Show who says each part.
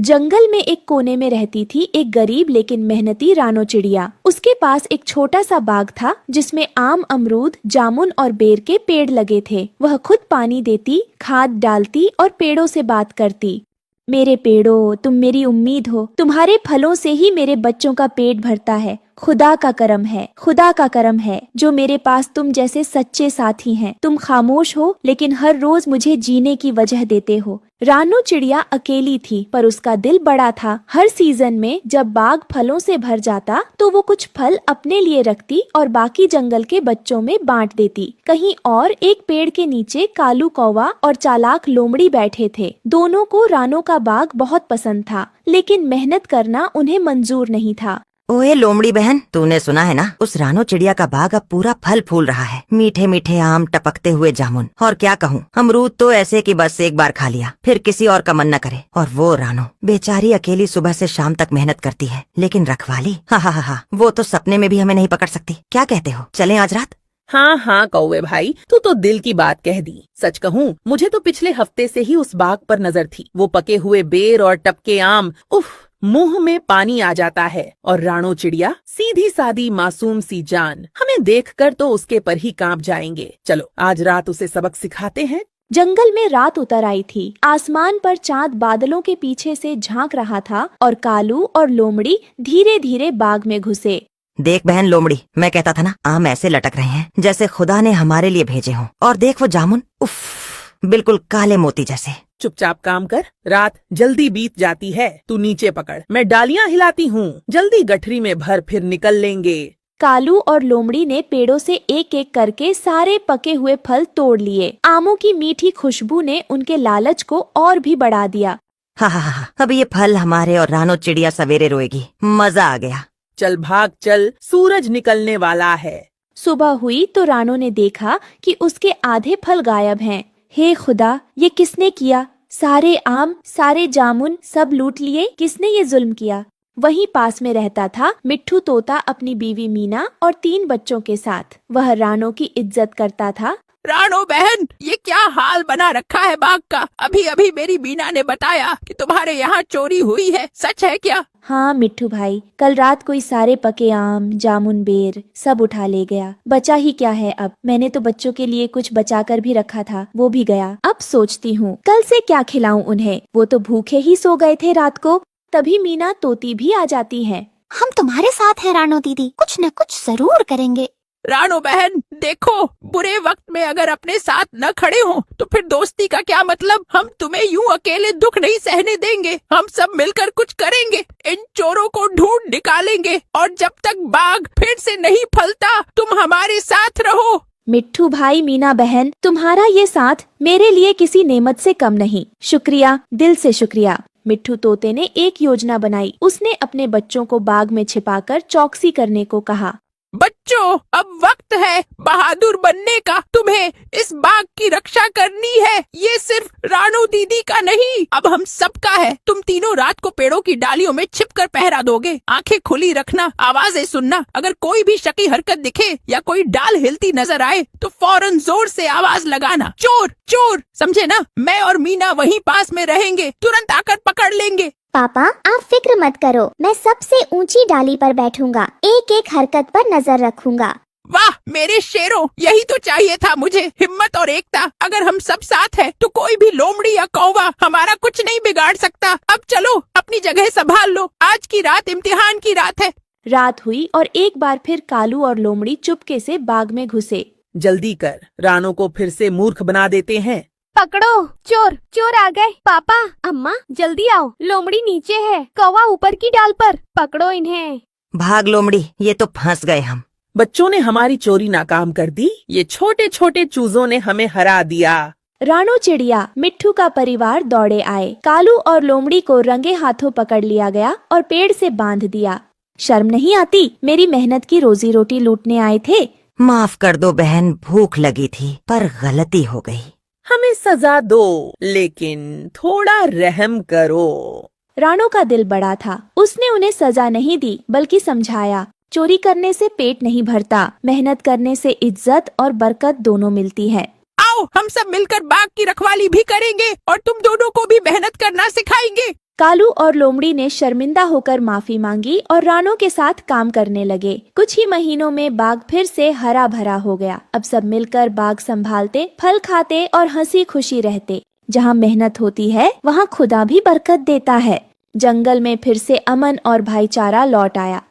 Speaker 1: जंगल में एक कोने में रहती थी एक गरीब लेकिन मेहनती रानो चिड़िया। उसके पास एक छोटा सा बाग था जिसमें आम, अमरूद, जामुन और बेर के पेड़ लगे थे। वह खुद पानी देती, खाद डालती और पेड़ों से बात करती। मेरे पेड़ों, तुम मेरी उम्मीद हो। तुम्हारे फलों से ही मेरे बच्चों का पेट भरता है। खुदा का करम है, खुदा का करम है जो मेरे पास तुम जैसे सच्चे साथी हैं। तुम खामोश हो लेकिन हर रोज मुझे जीने की वजह देते हो। रानो चिड़िया अकेली थी पर उसका दिल बड़ा था। हर सीजन में जब बाग फलों से भर जाता तो वो कुछ फल अपने लिए रखती और बाकी जंगल के बच्चों में बांट देती। कहीं और एक पेड़ के नीचे कालू कौवा और चालाक लोमड़ी बैठे थे। दोनों को रानो का बाग बहुत पसंद था लेकिन मेहनत करना उन्हें मंजूर नहीं था।
Speaker 2: ओए लोमड़ी बहन, तूने सुना है ना, उस रानो चिड़िया का बाग अब पूरा फल फूल रहा है। मीठे मीठे आम, टपकते हुए जामुन, और क्या कहूँ, अमरूद तो ऐसे कि बस एक बार खा लिया फिर किसी और का मन न करे। और वो रानो बेचारी अकेली सुबह से शाम तक मेहनत करती है, लेकिन रखवाली हा, वो तो सपने में भी हमें नहीं पकड़ सकती। क्या कहते हो, चलें आज रात?
Speaker 3: हाँ हाँ कौवे भाई, तू तो दिल की बात कह दी। सच कहूँ, मुझे तो पिछले हफ्ते से ही उस बाग पर नजर थी। वो पके हुए बेर और टपके आम, उफ, मुंह में पानी आ जाता है। और रानो चिड़िया सीधी सादी मासूम सी जान, हमें देखकर तो उसके पर ही कांप जाएंगे। चलो आज रात उसे सबक सिखाते हैं।
Speaker 1: जंगल में रात उतर आई थी। आसमान पर चांद बादलों के पीछे से झांक रहा था और कालू और लोमड़ी धीरे धीरे बाग में घुसे।
Speaker 2: देख बहन लोमड़ी, मैं कहता था ना, आम ऐसे लटक रहे हैं जैसे खुदा ने हमारे लिए भेजे हों। और देख वो जामुन, उफ, बिल्कुल काले मोती जैसे।
Speaker 3: चुपचाप काम कर, रात जल्दी बीत जाती है। तू नीचे पकड़, मैं डालियां हिलाती हूँ। जल्दी गठरी में भर, फिर निकल लेंगे।
Speaker 1: कालू और लोमड़ी ने पेड़ों से एक एक करके सारे पके हुए फल तोड़ लिए। आमों की मीठी खुशबू ने उनके लालच को और भी बढ़ा दिया।
Speaker 2: हा, अब ये फल हमारे और रानो चिड़िया सवेरे रोएगी। मजा आ गया।
Speaker 3: चल भाग चल, सूरज निकलने वाला है।
Speaker 1: सुबह हुई तो रानो ने देखा कि उसके आधे फल गायब हैं। हे खुदा, ये किसने किया? सारे आम, सारे जामुन सब लूट लिए। किसने ये जुल्म किया? वहीं पास में रहता था मिट्ठू तोता अपनी बीवी मीना और 3 बच्चों के साथ। वह रानो की इज्जत करता था।
Speaker 3: रानो बहन, ये क्या हाल बना रखा है बाग का? अभी अभी मेरी मीना ने बताया कि तुम्हारे यहाँ चोरी हुई है, सच है क्या?
Speaker 1: हाँ मिट्ठू भाई, कल रात कोई सारे पके आम, जामुन, बेर सब उठा ले गया। बचा ही क्या है अब? मैंने तो बच्चों के लिए कुछ बचा कर भी रखा था, वो भी गया। अब सोचती हूँ कल से क्या खिलाऊं उन्हें। वो तो भूखे ही सो गए थे रात को। तभी मीना तोती भी आ जाती है।
Speaker 4: हम तुम्हारे साथ हैं रानो दीदी, कुछ न कुछ जरूर करेंगे।
Speaker 3: रानो बहन देखो, बुरे वक्त में अगर अपने साथ न खड़े हो तो फिर दोस्ती का क्या मतलब? हम तुम्हें यूं अकेले दुख नहीं सहने देंगे। हम सब मिलकर कुछ करेंगे। इन चोरों को ढूंढ निकालेंगे और जब तक बाग फिर से नहीं फलता तुम हमारे साथ रहो।
Speaker 1: मिट्ठू भाई, मीना बहन, तुम्हारा ये साथ मेरे लिए किसी नेमत से कम नहीं। शुक्रिया, दिल से शुक्रिया। मिट्ठू तोते ने एक योजना बनाई। उसने अपने बच्चों को बाग में छिपाकर चौकसी करने को कहा।
Speaker 3: बच्चों, अब वक्त है बहादुर बनने का। तुम्हें इस बाग की रक्षा करनी है। ये सिर्फ रानो दीदी का नहीं, अब हम सबका है। तुम तीनों रात को पेड़ों की डालियों में छिपकर पहरा दोगे। आंखें खुली रखना, आवाजें सुनना। अगर कोई भी शकी हरकत दिखे या कोई डाल हिलती नजर आए तो फौरन जोर से आवाज लगाना, चोर चोर, समझे ना? मैं और मीना वहीं पास में रहेंगे, तुरंत आकर पकड़ लेंगे।
Speaker 4: पापा आप फिक्र मत करो, मैं सबसे ऊंची डाली पर बैठूंगा, एक एक हरकत पर नजर रखूंगा।
Speaker 3: वाह मेरे शेरों, यही तो चाहिए था मुझे, हिम्मत और एकता। अगर हम सब साथ हैं तो कोई भी लोमड़ी या कौवा हमारा कुछ नहीं बिगाड़ सकता। अब चलो अपनी जगह संभाल लो, आज की रात इम्तिहान की रात है।
Speaker 1: रात हुई और एक बार फिर कालू और लोमड़ी चुपके से बाग में घुसे।
Speaker 3: जल्दी कर, रानो को फिर से मूर्ख बना देते हैं।
Speaker 5: पकड़ो, चोर चोर आ गए। पापा, अम्मा जल्दी आओ, लोमड़ी नीचे है, कौवा ऊपर की डाल पर। पकड़ो इन्हें।
Speaker 2: भाग लोमड़ी, ये तो फंस गए हम।
Speaker 3: बच्चों ने हमारी चोरी नाकाम कर दी। ये छोटे छोटे चूजों ने हमें हरा दिया।
Speaker 1: रानो चिड़िया, मिट्ठू का परिवार दौड़े आए। कालू और लोमड़ी को रंगे हाथों पकड़ लिया गया और पेड़ से बांध दिया। शर्म नहीं आती? मेरी मेहनत की रोजी रोटी लूटने आए थे।
Speaker 2: माफ कर दो बहन, भूख लगी थी पर गलती हो गई।
Speaker 3: हमें सजा दो, लेकिन थोड़ा रहम करो।
Speaker 1: रानो का दिल बड़ा था। उसने उन्हें सजा नहीं दी बल्कि समझाया, चोरी करने से पेट नहीं भरता, मेहनत करने से इज्जत और बरकत दोनों मिलती है।
Speaker 3: आओ हम सब मिलकर बाग की रखवाली भी करेंगे और तुम दोनों को भी मेहनत करना सिखाएंगे।
Speaker 1: कालू और लोमड़ी ने शर्मिंदा होकर माफी मांगी और रानो के साथ काम करने लगे। कुछ ही महीनों में बाग फिर से हरा भरा हो गया। अब सब मिलकर बाग संभालते, फल खाते और हंसी खुशी रहते। जहाँ मेहनत होती है वहाँ खुदा भी बरकत देता है। जंगल में फिर से अमन और भाईचारा लौट आया।